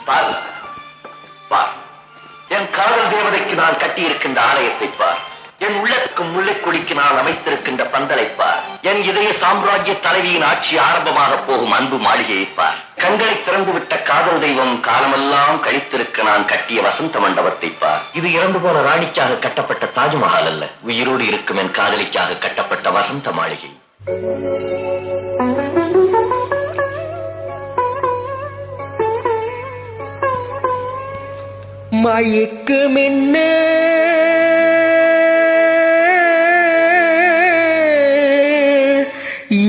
பார் பார், என் காதல் தேவதைக்கு நான் கட்டியிருக்கின்ற ஆலயத்தை பார், என் உள்ளத்துக்கும் முல்லைக்கொடிக்கு நான் அமைத்திருக்கின்ற பந்தலை பார், என் இதய சாம்ராஜ்ய தலைவியின் ஆட்சி ஆரம்பமாக போகும் அன்பு மாளிகையை பார், கண்களை திறந்துவிட்ட காதல் தெய்வம் காலமெல்லாம் கழித்திருக்க நான் கட்டிய வசந்த மண்டபத்தை பார். இது இறந்து போன ராணிக்காக கட்டப்பட்ட தாஜ்மஹால் அல்ல, உயிரோடு இருக்கும் என் காதலிக்காக கட்டப்பட்ட வசந்த மாளிகை. மயக்கம் என்ன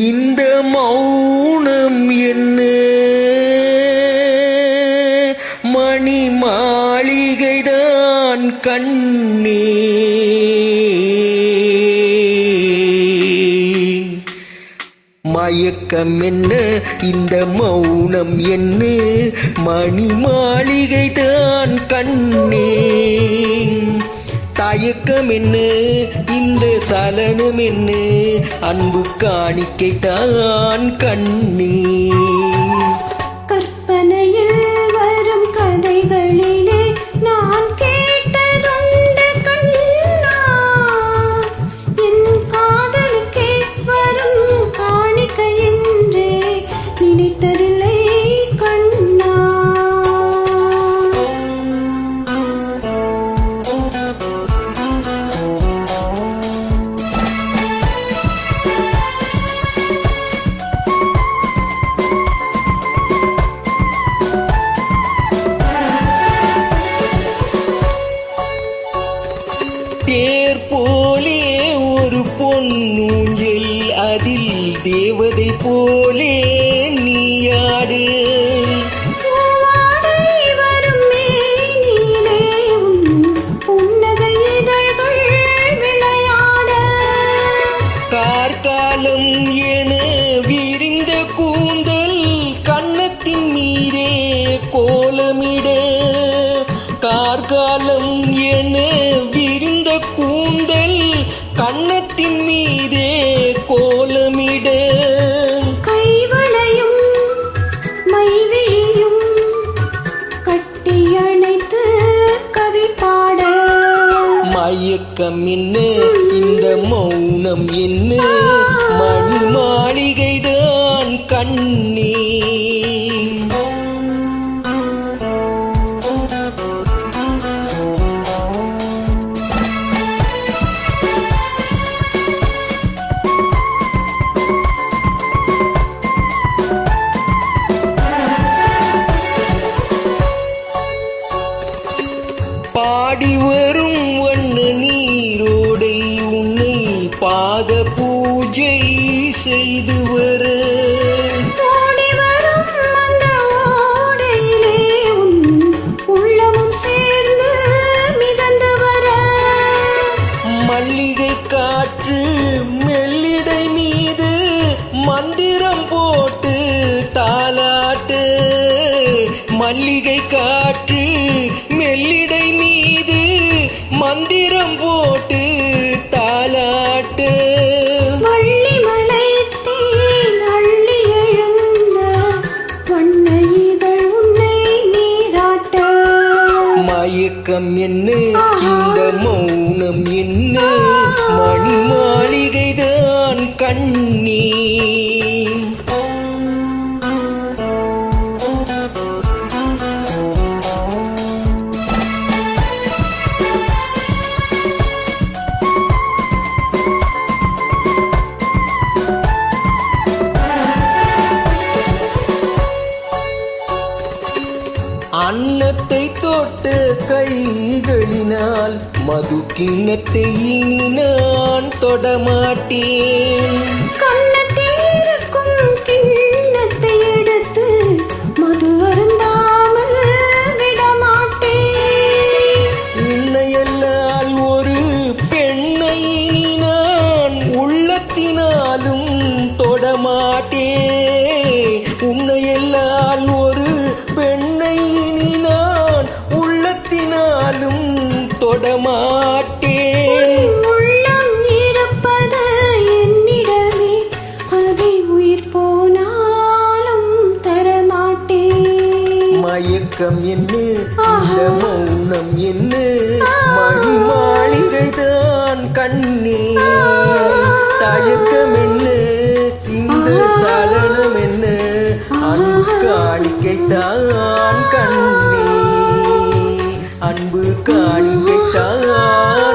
இந்த மௌனம் என்ன மணி மாளிகைதான் கண்ணே மயக்கம் என்ன இந்த மௌனம் என்ன மணி மாளிகைதான் கண்ணே தயக்கம் என்ன இந்த சலனம் என்ன அன்பு காணிக்கை தான் கண்ணே கற்பனையில் வரும் கதைகளிலே நான் கேட்டதுண்டு கண்ணா என் காதலுக்கே வரும் காணிக்கை என்றே நினைத்ததில்லை கண்ணா. தேர் போலே ஒரு பொன்னூஞ்சல் அதில் தேவதை போலே நீயாடு பூவாடை வரும் மேனிலே உன் புன்னகை இதழ்கள் விளையாட கார்காலம் என விரிந்த கூந்தல் கன்னத்தின் மீதே கோலமிட கார்காலம் என விரிந்த கூந்தல் கன்னத்தின் மீதே கோலமிட கைவளையும் மைவிழியும் கட்டி அணைத்து கவி பாட மயக்கம் என்ன இந்த மௌனம் என்ன மணி மாளிகைதான் கண்ணே பாடி வரும் வண்ண நீரோடை உன்னை பாத பூஜை செய்து வர ஓடி வரும் அந்த ஓடையிலே உன் உள்ளமும் சேர்ந்து மிதந்து வர மல்லிகை காற்று மெல்லிடை மீது மந்திரம் போட்டு தாலாட்டு மல்லிகை காற்று மெல்லிடை மீது மந்திரம் போட்டு தாலாட்டு வள்ளிமலை தேன் அள்ளி எழுந்த வண்ண இதழ் உன்னை நீராட்ட மயக்கம் என்ன இந்த மௌனம் என்ன மணி மாளிகைதான் கண்ணே அன்னத்தை தொட்ட கைகளினால் மது கிண்ணத்தை இனி நான் தொடமாட்டேன் கன்னத்தில் இருக்கும் கிண்ணத்தை எடுத்து மது அருந்தாமல் விடமாட்டேன் உன்னையல்லால் ஒரு பெண்ணை இனி நான் உள்ளத்தினாலும் தொடமாட்டேன் உன்னையல்லால் ஒரு பெண்ணை இனி நான் உள்ளத்தினாலும் தொடமாட்டேன் உள்ளம் இருப்பது என்னிடமே மயக்கம் என்ன இந்த மௌனம் என்ன மணி மாளிகைதான் கண்ணே தயக்கம் என்ன இந்த சலனம் என்ன அன்பு காணிக்கைத்தான் கண்ணே அன்பு காணிக்கைத்தான்